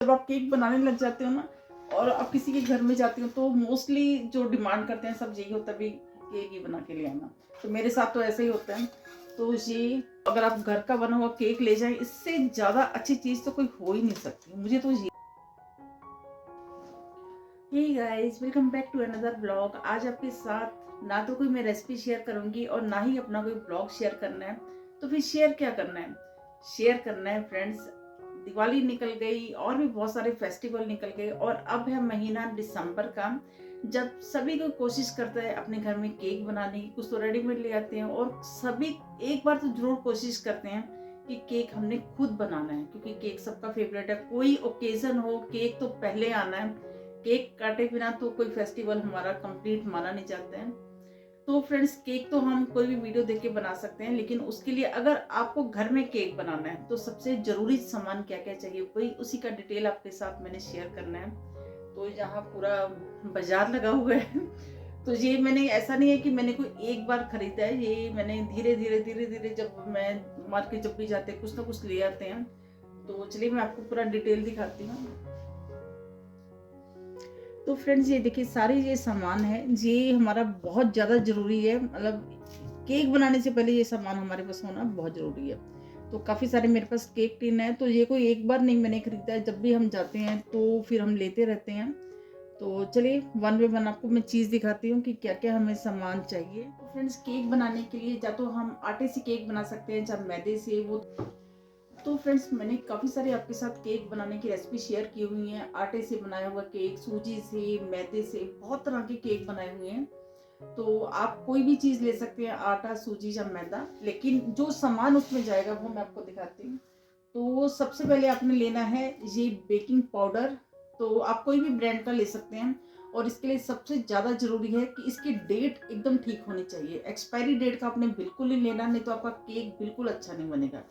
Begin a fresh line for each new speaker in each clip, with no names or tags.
जब आप केक बनाने लग जाते हो ना और आप किसी के घर में जाती हो तो मोस्टली जो डिमांड करते हैं सब यही होता है, भी केक ही बना के ले आना। तो मेरे साथ तो ऐसा ही होता है। तो ये अगर आप घर का बना हुआ केक ले जाएं, इससे ज़्यादा अच्छी चीज़ तो कोई हो ही नहीं सकती। मुझे तो ये hey guys, welcome back to another blog. आज आपके साथ ना तो कोई मैं रेसिपी शेयर करूंगी और ना ही अपना कोई ब्लॉग शेयर करना है। तो फिर शेयर क्या करना है? शेयर करना है फ्रेंड्स, दिवाली निकल गई और भी बहुत सारे फेस्टिवल निकल गए और अब है महीना दिसंबर का, जब सभी को कोशिश करता है अपने घर में केक बनाने की। कुछ तो रेडीमेड ले आते हैं और सभी एक बार तो जरूर कोशिश करते हैं कि केक हमने खुद बनाना है, क्योंकि केक सबका फेवरेट है। कोई ओकेजन हो, केक तो पहले आना है। केक काटे बिना तो कोई फेस्टिवल हमारा कंप्लीट माना नहीं जाता है। तो फ्रेंड्स, केक तो हम कोई भी वीडियो देख के बना सकते हैं, लेकिन उसके लिए अगर आपको घर में केक बनाना है तो सबसे जरूरी सामान क्या क्या चाहिए, वही उसी का डिटेल आपके साथ मैंने शेयर करना है। तो यहाँ पूरा बाजार लगा हुआ है। तो ये मैंने, ऐसा नहीं है कि मैंने कोई एक बार खरीदा है, ये मैंने धीरे धीरे जब मैं मार्केट जब भी जाते हैं कुछ ना कुछ ले आते हैं। तो चलिए मैं आपको पूरा डिटेल दिखाती हूँ। तो फ्रेंड्स, ये देखिए सारे ये सामान है, ये हमारा बहुत ज़्यादा ज़रूरी है। मतलब केक बनाने से पहले ये सामान हमारे पास होना बहुत ज़रूरी है। तो काफ़ी सारे मेरे पास केक टिन है। तो ये कोई एक बार नहीं मैंने खरीदा है, जब भी हम जाते हैं तो फिर हम लेते रहते हैं। तो चलिए वन बाय वन आपको मैं चीज़ दिखाती हूँ कि क्या क्या हमें सामान चाहिए। तो फ्रेंड्स, केक बनाने के लिए या तो हम आटे से केक बना सकते हैं, चाहे मैदे से। वो तो फ्रेंड्स, मैंने काफ़ी सारे आपके साथ केक बनाने की रेसिपी शेयर की हुई हैं। आटे से बनाया हुआ केक, सूजी से, मैदे से, बहुत तरह के केक बनाए हुए हैं। तो आप कोई भी चीज़ ले सकते हैं, आटा, सूजी या मैदा, लेकिन जो सामान उसमें जाएगा वो मैं आपको दिखाती हूँ। तो सबसे पहले आपने लेना है ये बेकिंग पाउडर। तो आप कोई भी ब्रांड का ले सकते हैं और इसके लिए सबसे ज़्यादा ज़रूरी है कि इसकी डेट एकदम ठीक होनी चाहिए। एक्सपायरी डेट का आपने बिल्कुल नहीं लेना, नहीं तो आपका केक बिल्कुल अच्छा नहीं बनेगा।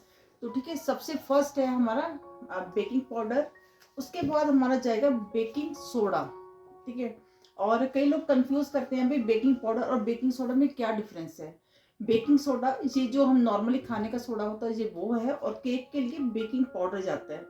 तो ठीक है, सबसे फर्स्ट है हमारा बेकिंग पाउडर। उसके बाद हमारा जाएगा बेकिंग सोडा। ठीक है, और कई लोग कंफ्यूज करते हैं भाई बेकिंग पाउडर और बेकिंग सोडा में क्या डिफरेंस है। बेकिंग सोडा ये जो हम नॉर्मली खाने का सोडा होता है ये वो है, और केक के लिए बेकिंग पाउडर जाता है।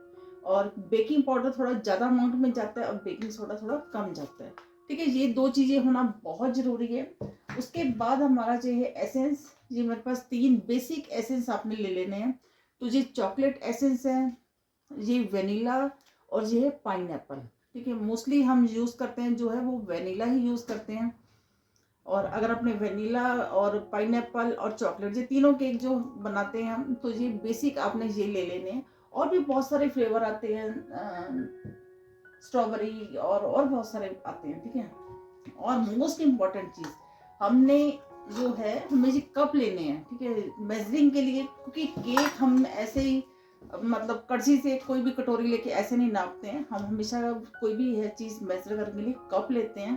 और बेकिंग पाउडर थोड़ा ज़्यादा अमाउंट में जाता है और बेकिंग सोडा थोड़ा कम जाता है। ठीक है, ये दो चीज़ें होना बहुत ज़रूरी है। उसके बाद हमारा जो है एसेंस, ये मेरे पास 3 बेसिक एसेंस आपने ले लेने हैं। तो ये चॉकलेट एसेंस है, ये वेनिला, और ये है पाइनएप्पल। ठीक है, मोस्टली हम यूज़ करते हैं जो है वो वेनिला ही यूज़ करते हैं। और अगर आपने वेनिला और पाइनएप्पल और चॉकलेट, ये तीनों केक जो बनाते हैं हम, तो ये बेसिक आपने ये ले लेने हैं। और भी बहुत सारे फ्लेवर आते हैं, स्ट्रॉबेरी और बहुत सारे आते हैं। ठीक है, और मोस्ट इम्पॉर्टेंट चीज़ हमने जो है, हमें ये कप लेने हैं। ठीक है, मेजरिंग के लिए, क्योंकि केक हम ऐसे ही मतलब कड़छी से कोई भी कटोरी लेके ऐसे नहीं नापते हैं। हम हमेशा कोई भी है चीज़ मेजर करने के लिए कप लेते हैं।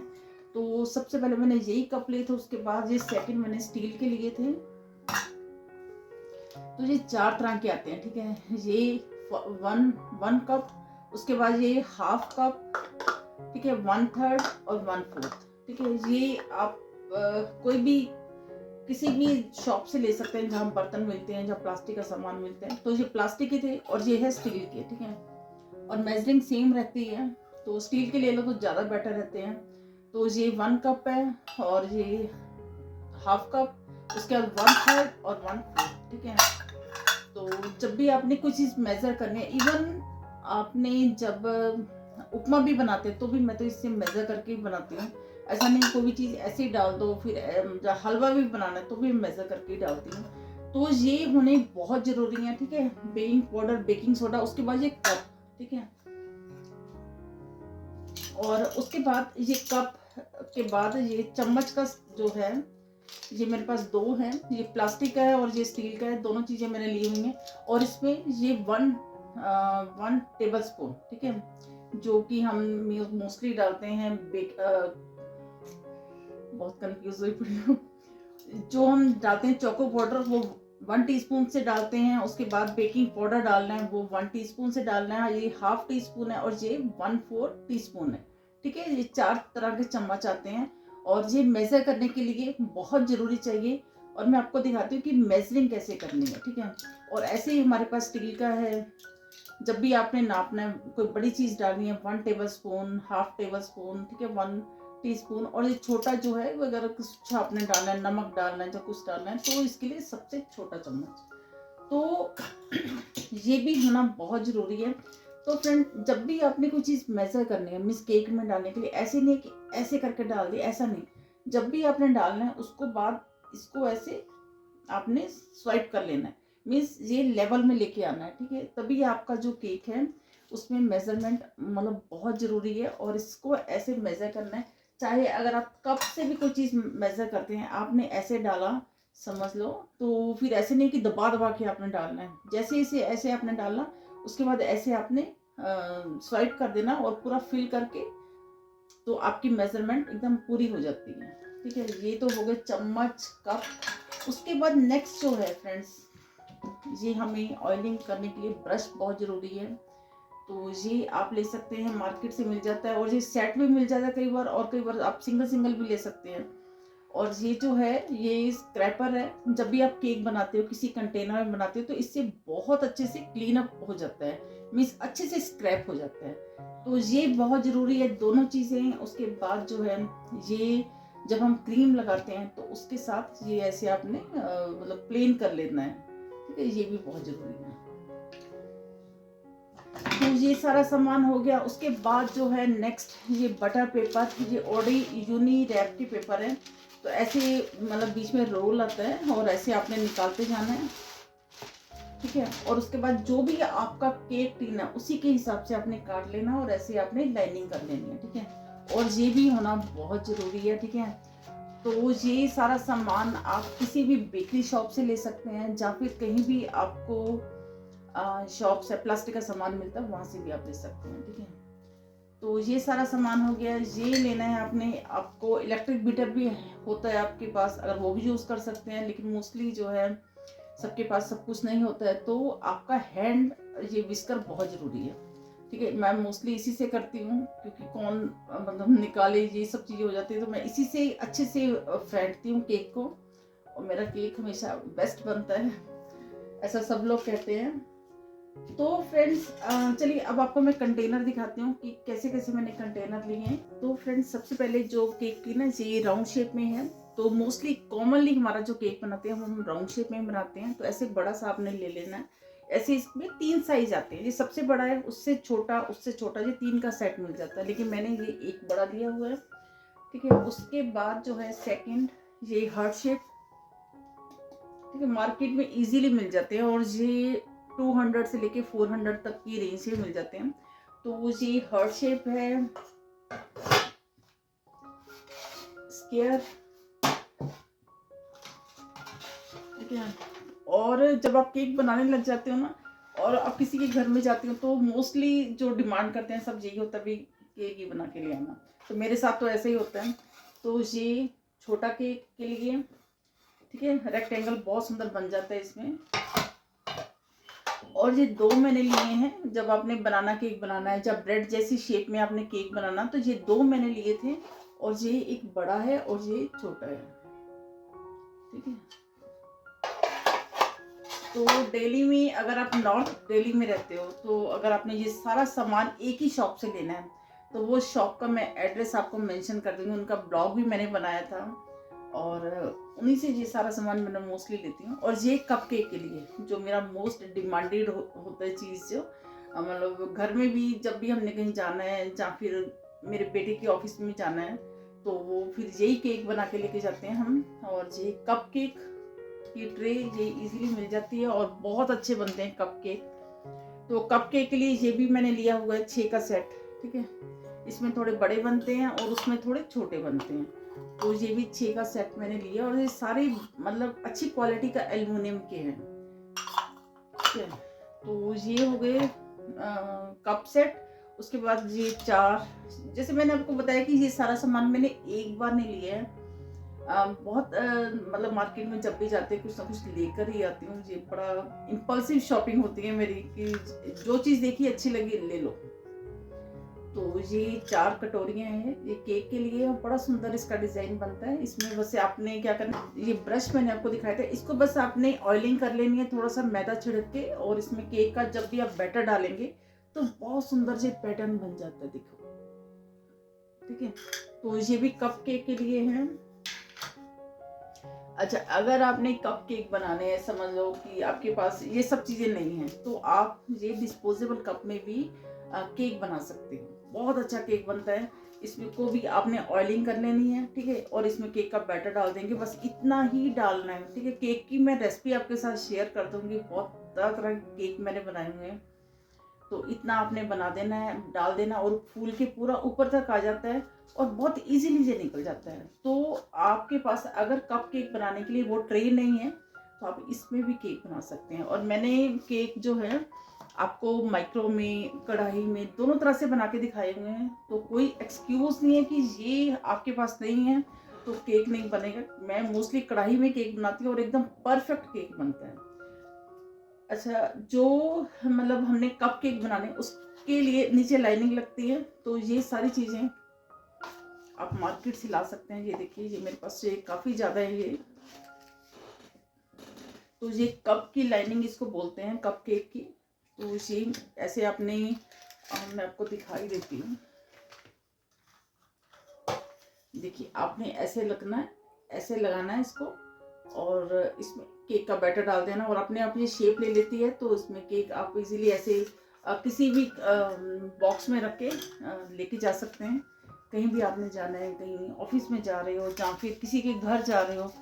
तो सबसे पहले मैंने यही कप लिए थे, उसके बाद ये सेकंड मैंने स्टील के लिए थे। तो ये 4 तरह के आते हैं। ठीक है, ये वन कप, उसके बाद ये हाफ कप, ठीक है, 1/3 और 1/4। ठीक है, ये आप कोई भी किसी भी शॉप से ले सकते हैं जहाँ बर्तन मिलते हैं, जहाँ प्लास्टिक का सामान मिलते हैं। तो ये प्लास्टिक के थे और ये है स्टील के। ठीक है, और मेजरिंग सेम रहती है, तो स्टील के ले लो तो ज़्यादा बेटर रहते हैं। तो ये 1 कप है और ये हाफ कप, उसके बाद 1/3 और 1/4। ठीक है, तो जब भी आपने कोई चीज़ मेज़र करनी है, इवन आपने जब उपमा भी बनाते हैं तो भी मैं तो इससे मेज़र करके ही बनाती हूँ। ऐसा नहीं कोई भी चीज़ ऐसे ही डाल दो। फिर हलवा भी बनाना है तो भी मेज़र करके ही डालती हूँ। तो ये होने बहुत ज़रूरी है। ठीक है, बेकिंग पाउडर, बेकिंग सोडा, उसके बाद ये कप। ठीक है, और उसके बाद ये कप के बाद ये चम्मच का जो है, ये मेरे पास 2 हैं। ये प्लास्टिक का है और ये स्टील का है, दोनों चीज़ें मैंने ली हुई हैं। और इसमें ये 1 टेबल स्पून, ठीक है, जो कि हम मोस्टली डालते हैं बहुत कंफ्यूज हुई पड़ी हूँ। जो हम डालते हैं चोको पाउडर, वो 1 टीस्पून से डालते हैं। उसके बाद बेकिंग पाउडर डालना है, वो 1 टीस्पून से डालना है। ये हाफ टी स्पून है और ये 1/4 टीस्पून है। ठीक है, ये 4 तरह के चम्मच आते हैं और ये मेजर करने के लिए बहुत ज़रूरी चाहिए। और मैं आपको दिखाती हूँ कि मेजरिंग कैसे करनी है। ठीक है, और ऐसे ही हमारे पास स्टील का है, जब भी आपने नापना है, कोई बड़ी चीज़ डालनी है, 1 table spoon, half table spoon, ठीक है, 1 टीस्पून, और ये छोटा जो है वो अगर कुछ आपने डालना है, नमक डालना है या कुछ डालना है, तो इसके लिए सबसे छोटा चम्मच। तो ये भी होना बहुत ज़रूरी है। तो फ्रेंड, जब भी आपने कोई चीज़ मेज़र करनी है, मीन्स केक में डालने के लिए, ऐसे नहीं कि ऐसे करके डाल दी, ऐसा नहीं। जब भी आपने डालना है उसको बाद इसको ऐसे आपने स्वाइप कर लेना है, मीन्स ये लेवल में लेके आना है, ठीक है, तभी आपका जो केक है उसमें मेजरमेंट मतलब बहुत ज़रूरी है। और इसको ऐसे मेज़र करना है, चाहे अगर आप कप से भी कोई चीज़ मेज़र करते हैं, आपने ऐसे डाला समझ लो, तो फिर ऐसे नहीं कि दबा दबा के आपने डालना है, जैसे इसे ऐसे आपने डालना, उसके बाद ऐसे आपने स्वाइप कर देना और पूरा फिल करके, तो आपकी मेजरमेंट एकदम पूरी हो जाती है, ठीक है। ये तो हो गए चम्मच, कप। उसके बाद नेक्स्ट जो है फ्रेंड्स, ये हमें ऑयलिंग करने के लिए ब्रश बहुत ज़रूरी है। तो ये आप ले सकते हैं, मार्केट से मिल जाता है, और ये सेट भी मिल जाता है कई बार, और कई बार आप सिंगल सिंगल भी ले सकते हैं। और ये जो है ये स्क्रैपर है, जब भी आप केक बनाते हो, किसी कंटेनर में बनाते हो, तो इससे बहुत अच्छे से क्लीन अप हो जाता है, मीन्स अच्छे से स्क्रैप हो जाता है। तो ये बहुत ज़रूरी है, दोनों चीज़ें। उसके बाद जो है ये जब हम क्रीम लगाते हैं तो उसके साथ ये ऐसे आपने मतलब प्लेन कर लेना है, ठीक है, ये भी बहुत ज़रूरी है। तो ये सारा सामान हो गया। उसके बाद जो है नेक्स्ट ये बटर पेपर, ये ओडी यूनी रैप की पेपर है। तो ऐसे मतलब बीच में रोल आता है और ऐसे आपने निकालते जाना है, ठीक है। और उसके बाद जो भी आपका केक टिन है उसी के हिसाब से आपने काट लेना और ऐसे आपने लाइनिंग कर लेनी है, ठीक है। और ये भी होना बहुत ज़रूरी है, ठीक है। तो ये सारा सामान आप किसी भी बेकरी शॉप से ले सकते हैं, या फिर कहीं भी आपको शॉप से प्लास्टिक का सामान मिलता है वहाँ से भी आप ले सकते हैं, ठीक है। तो ये सारा सामान हो गया। ये लेना है आपने, आपको इलेक्ट्रिक बीटर भी होता है आपके पास, अगर वो भी यूज़ कर सकते हैं, लेकिन मोस्टली जो है सबके पास सब कुछ नहीं होता है, तो आपका हैंड ये विस्कर बहुत ज़रूरी है, ठीक है। मैं मोस्टली इसी से करती हूँ, क्योंकि कौन मतलब निकाले, ये सब चीज़ें हो जाती है, तो मैं इसी से अच्छे से फेंटती हूँ केक को, और मेरा केक हमेशा बेस्ट बनता है, ऐसा सब लोग कहते हैं। तो फ्रेंड्स चलिए अब आपको मैं कंटेनर दिखाती हूँ कि कैसे कैसे मैंने कंटेनर लिए हैं। तो फ्रेंड्स सबसे पहले जो केक की ना, ये राउंड शेप में है। तो मोस्टली कॉमनली हमारा जो केक बनाते हैं हम राउंड शेप में बनाते हैं। तो ऐसे बड़ा सा आपने ले लेना है। ऐसे इसमें 3 साइज आते हैं, ये सबसे बड़ा है, उससे छोटा, उससे छोटा, ये 3 का सेट मिल जाता है, लेकिन मैंने ये एक बड़ा लिया हुआ है, ठीक है। उसके बाद जो है सेकेंड, ये हार्ट शेप, ठीक है, मार्केट में इजीली मिल जाते हैं, और ये 200 से लेके 400 तक की रेंज से मिल जाते हैं। तो ये हार्ट शेप है, स्क्वायर, ठीक है। और जब आप केक बनाने लग जाते हो ना, और आप किसी के घर में जाते हो, तो मोस्टली जो डिमांड करते हैं सब यही होता है भी केक ही बना के ले आना। तो मेरे साथ तो ऐसे ही होता है। तो ये छोटा केक के लिए, ठीक है, रेक्टेंगल बहुत सुंदर बन जाता है इसमें। और ये 2 मैंने लिए हैं, जब आपने बनाना केक बनाना है, जब ब्रेड जैसी शेप में आपने केक बनाना, तो ये 2 मैंने लिए थे, और ये एक बड़ा है और ये छोटा है, ठीक है। तो दिल्ली में, अगर आप नॉर्थ दिल्ली में रहते हो, तो अगर आपने ये सारा सामान एक ही शॉप से लेना है, तो वो शॉप का मैं एड्रेस आपको मेंशन कर दूंगी, उनका ब्लॉग भी मैंने बनाया था, और उन्हीं से ये सारा सामान मैं मोस्टली लेती हूँ। और ये कप केक के लिए जो मेरा मोस्ट डिमांडेड होता है चीज़, जो मतलब घर में भी जब भी हमने कहीं जाना है, या फिर मेरे बेटे के ऑफिस में जाना है, तो वो फिर यही केक बना के लेके जाते हैं हम। और ये कप केक की ट्रे ये इजीली मिल जाती है, और बहुत अच्छे बनते हैं कप केक। तो कप केक के लिए ये भी मैंने लिया हुआ है 6 का सेट, ठीक है। इसमें थोड़े बड़े बनते हैं और उसमें थोड़े छोटे बनते हैं। तो ये भी 6 का सेट मैंने लिया, और ये सारे मतलब अच्छी क्वालिटी का एल्युमिनियम के हैं, ठीक है। तो ये हो गए कप सेट। उसके बाद ये 4, जैसे मैंने आपको बताया कि ये सारा सामान मैंने एक बार नहीं लिया है, बहुत मतलब मार्केट में जब भी जाते हैं कुछ ना कुछ लेकर ही आती हूँ। ये बड़ा इम्पल्सिव शॉपिंग होती है मेरी, कि जो चीज़ देखी अच्छी लगी ले लो। तो ये 4 कटोरियाँ हैं ये केक के लिए, बड़ा सुंदर इसका डिज़ाइन बनता है। इसमें बस आपने क्या करना है, ये ब्रश मैंने आपको दिखाया था, इसको बस आपने ऑयलिंग कर लेनी है थोड़ा सा मैदा छिड़क के, और इसमें केक का जब भी आप बैटर डालेंगे तो बहुत सुंदर से पैटर्न बन जाता है, देखो, ठीक है। तो ये भी कप केक के लिए है। अच्छा, अगर आपने कप केक बनाने हैं, समझ लो कि आपके पास ये सब चीज़ें नहीं हैं, तो आप ये डिस्पोजेबल कप में भी केक बना सकते हो। बहुत अच्छा केक बनता है। इसमें को भी आपने ऑयलिंग कर लेनी है, ठीक है, और इसमें केक का बैटर डाल देंगे, बस इतना ही डालना है, ठीक है। केक की मैं रेसिपी आपके साथ शेयर कर दूंगी, बहुत तरह तरह के केक मैंने बनाए हुए हैं। तो इतना आपने बना देना है, डाल देना, और फूल के पूरा ऊपर तक आ जाता है और बहुत इजीली से निकल जाता है। तो आपके पास अगर कप केक बनाने के लिए वो ट्रे नहीं है तो आप इसमें भी केक बना सकते हैं। और मैंने केक जो है आपको माइक्रो में, कढ़ाई में, दोनों तरह से बना के दिखाए हुए हैं। तो कोई एक्सक्यूज नहीं है कि ये आपके पास नहीं है तो केक नहीं बनेगा। मैं मोस्टली कढ़ाई में केक बनाती हूँ और एकदम परफेक्ट केक बनता है। अच्छा, जो मतलब हमने कप केक बनाने उसके लिए नीचे लाइनिंग लगती है, तो ये सारी चीज़ें आप मार्केट से ला सकते हैं। ये देखिए, ये मेरे पास ये काफ़ी ज़्यादा है ये। तो ये कप की लाइनिंग इसको बोलते हैं, कप केक की। तो ये ऐसे आपने, मैं आपको दिखाई देती हूँ, देखिए, आपने ऐसे लगना है, ऐसे लगाना है इसको, और इसमें केक का बैटर डाल देना, और अपने आप ये शेप ले लेती है। तो इसमें केक आप इजीली ऐसे किसी भी बॉक्स में रख के लेके जा सकते हैं। कहीं भी आपने जाना है, कहीं ऑफिस में जा रहे हो या फिर किसी के घर जा रहे हो,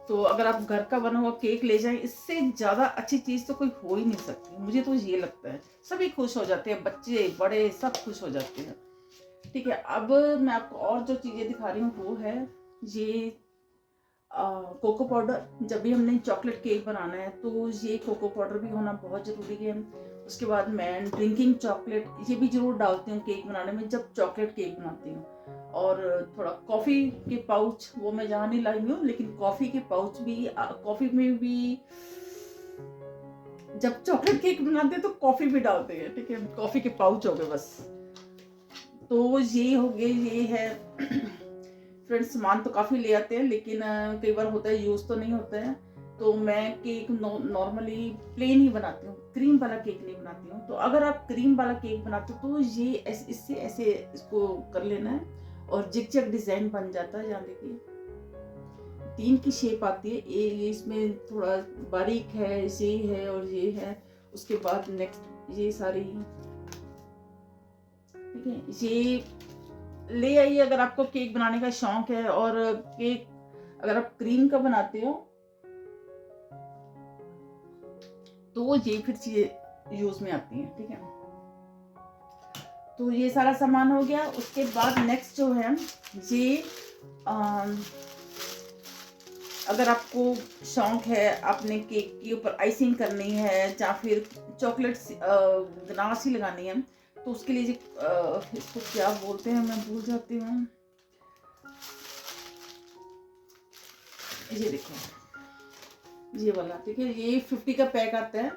तो अगर आप घर का बना हुआ केक ले जाएं, इससे ज़्यादा अच्छी चीज़ तो कोई हो ही नहीं सकती। मुझे तो ये लगता है, सभी खुश हो जाते हैं, बच्चे बड़े सब खुश हो जाते हैं, ठीक है। अब मैं आपको और जो चीज़ें दिखा रही हूँ वो है ये कोको पाउडर। जब भी हमने चॉकलेट केक बनाना है तो ये कोको पाउडर भी होना बहुत ज़रूरी है। उसके बाद मैं ड्रिंकिंग चॉकलेट ये भी ज़रूर डालती हूँ केक बनाने में, जब चॉकलेट केक बनाती हूँ। और थोड़ा कॉफ़ी के पाउच, वो मैं जहाँ नहीं लाई हूँ, लेकिन कॉफ़ी के पाउच भी, कॉफ़ी में भी जब चॉकलेट केक बनाते हैं तो कॉफ़ी भी डालते हैं, ठीक है। कॉफ़ी के पाउच हो गए बस। तो ये हो गए, ये है फ्रेंड्स। सामान तो काफ़ी ले आते हैं, लेकिन कई बार होता है यूज़ तो नहीं होता है। तो मैं केक नॉर्मली प्लेन ही बनाती हूँ, क्रीम वाला केक नहीं बनाती हूँ। तो अगर आप क्रीम वाला केक बनाते हो तो ये इससे ऐसे इसको कर लेना है, और जिग जैग डिज़ाइन बन जाता है। यहाँ देखिए 3 की शेप आती है, ये इसमें थोड़ा बारीक है, ये है और ये है। उसके बाद नेक्स्ट ये सारी, ठीक है, ये ले आइए अगर आपको केक बनाने का शौक है। और केक अगर आप क्रीम का बनाते हो तो ये फिर चीजें यूज में आती हैं, ठीक है। तो ये सारा सामान हो गया। उसके बाद नेक्स्ट जो है ये अगर आपको शौक है आपने केक के ऊपर आइसिंग करनी है या फिर चॉकलेट गनाश ही लगानी है, तो उसके लिए इसको क्या बोलते हैं मैं भूल जाती हूँ। ये देखो, ये वाला, ठीक है, ये 50 का पैक आता है।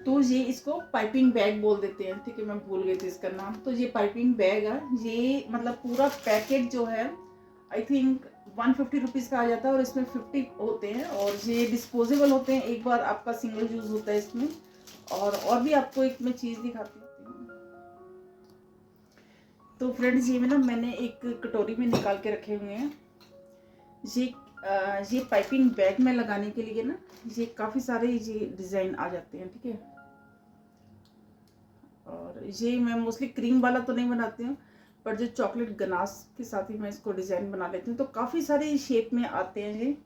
तो ये इसको पाइपिंग बैग बोल देते हैं, ठीक है, मैं भूल गई थी इसका नाम। तो ये पाइपिंग बैग है, ये मतलब पूरा पैकेट जो है आई थिंक 150 रुपीज़ का आ जाता है, और इसमें 50 होते हैं, और ये डिस्पोजेबल होते हैं, एक बार आपका सिंगल यूज होता है इसमें। और भी आपको एक मैं चीज़ दिखाती हूँ। तो फ्रेंड्स, ये ना मैंने एक कटोरी में निकाल के रखे हुए हैं। ये पाइपिंग बैग में लगाने के लिए ना, ये काफ़ी सारे ये डिज़ाइन आ जाते हैं, ठीक है। और ये मैं मोस्टली क्रीम वाला तो नहीं बनाती हूँ, पर जो चॉकलेट गनाश के साथ ही मैं इसको डिज़ाइन बना लेती हूँ। तो काफ़ी सारे शेप में आते हैं ये,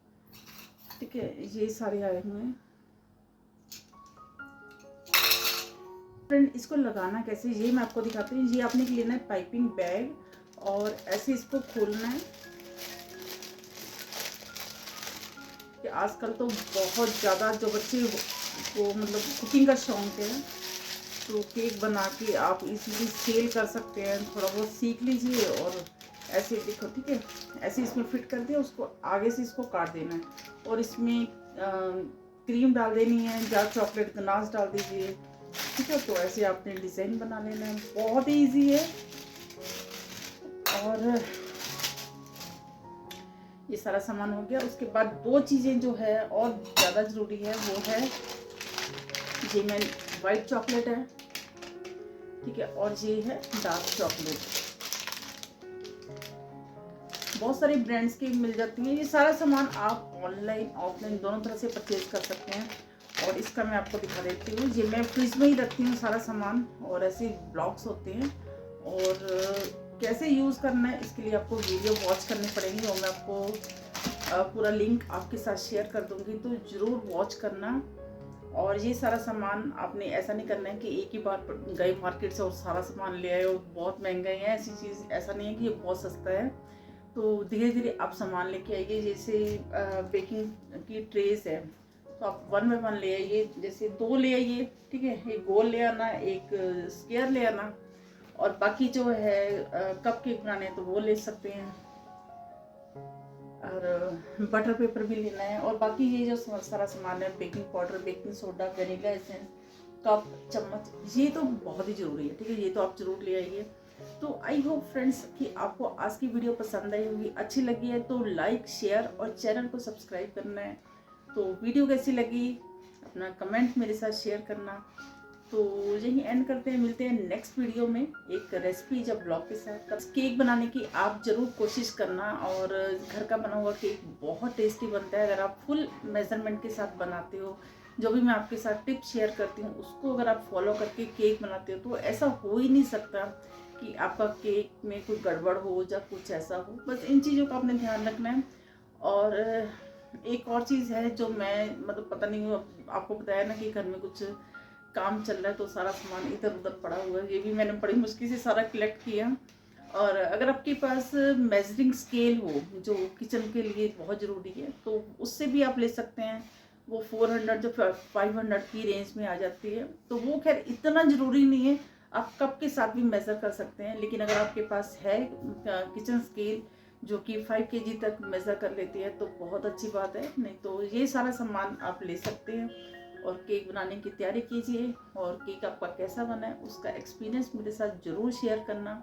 ठीक है, ये सारे आए हुए हैं। फ्रेंड, इसको लगाना कैसे ये मैं आपको दिखाती हूँ। ये आपने लेना है पाइपिंग बैग, और ऐसे इसको खोलना है। कि आजकल तो बहुत ज़्यादा जो बच्चे को मतलब कुकिंग का शौक है, तो केक बना के आप इजीली सेल कर सकते हैं। थोड़ा बहुत सीख लीजिए और ऐसे देखो, ठीक है, ऐसे इसमें फिट कर दिया, उसको आगे से इसको काट देना है, और इसमें क्रीम डाल देनी है या चॉकलेट गनाश डाल दीजिए, ठीक है, तो ऐसे आपने डिज़ाइन बना लेना है, बहुत ही ईजी है। और ये सारा सामान हो गया। उसके बाद दो चीज़ें जो है और ज़्यादा ज़रूरी है, वो है जेमेन वाइट चॉकलेट है, ठीक है, और ये है डार्क चॉकलेट। बहुत सारी ब्रांड्स की मिल जाती हैं। ये सारा सामान आप ऑनलाइन ऑफलाइन दोनों तरह से परचेज कर सकते हैं। और इसका मैं आपको दिखा देती हूँ। ये मैं फ्रिज में ही रखती हूँ सारा सामान, और ऐसे ब्लॉक्स होते हैं। और कैसे यूज़ करना है इसके लिए आपको वीडियो वॉच करनी पड़ेगी, और मैं आपको पूरा लिंक आपके साथ शेयर कर दूँगी, तो ज़रूर वॉच करना। और ये सारा सामान आपने ऐसा नहीं करना है कि एक ही बार गए मार्केट से और सारा सामान ले आए और बहुत महंगा है। ऐसी चीज़ ऐसा नहीं है कि ये बहुत सस्ता है। तो धीरे धीरे आप सामान लेके आइए। जैसे बेकिंग की ट्रेस है, तो आप वन बाय वन ले आइए। जैसे 2 ले आइए, ठीक है, एक गोल ले आना, एक स्क्वायर ले आना। और बाकी जो है कप केक बनाने तो वो ले सकते हैं। और बटर पेपर भी लेना है। और बाकी ये जो सारा सामान है, baking powder, baking soda, vanilla essence, cup, चम्मच, ये तो बहुत ही ज़रूरी है, ठीक है, ये तो आप ज़रूर ले आइए। तो आई होप फ्रेंड्स कि आपको आज की वीडियो पसंद आई होगी, अच्छी लगी है तो लाइक, शेयर और चैनल को सब्सक्राइब करना है। तो वीडियो कैसी लगी अपना कमेंट मेरे साथ शेयर करना। तो यही एंड करते हैं, मिलते हैं नेक्स्ट वीडियो में एक रेसिपी या ब्लॉग के साथ। केक बनाने की आप ज़रूर कोशिश करना, और घर का बना हुआ केक बहुत टेस्टी बनता है अगर आप फुल मेजरमेंट के साथ बनाते हो। जो भी मैं आपके साथ टिप्स शेयर करती हूँ उसको अगर आप फॉलो करके केक बनाते हो तो ऐसा हो ही नहीं सकता कि आपका केक में कुछ गड़बड़ हो या कुछ ऐसा हो। बस इन चीज़ों का आपने ध्यान रखना है। और एक और चीज़ है जो मैं मतलब पता नहीं आपको बताया ना कि घर में कुछ काम चल रहा है तो सारा सामान इधर उधर पड़ा हुआ है। ये भी मैंने बड़ी मुश्किल से सारा कलेक्ट किया। और अगर आपके पास मेजरिंग स्केल हो जो किचन के लिए बहुत ज़रूरी है तो उससे भी आप ले सकते हैं। वो 400 जो 500 की रेंज में आ जाती है। तो वो खैर इतना ज़रूरी नहीं है, आप कप के साथ भी मेज़र कर सकते हैं। लेकिन अगर आपके पास है किचन स्केल जो कि 5 kg तक मेज़र कर लेती है तो बहुत अच्छी बात है। नहीं तो ये सारा सामान आप ले सकते हैं और केक बनाने की तैयारी कीजिए। और केक आपका कैसा बना है उसका एक्सपीरियंस मेरे साथ ज़रूर शेयर करना।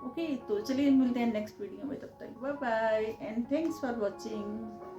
ओके, तो चलिए मिलते हैं नेक्स्ट वीडियो में। तब तक bye bye and thanks for watching.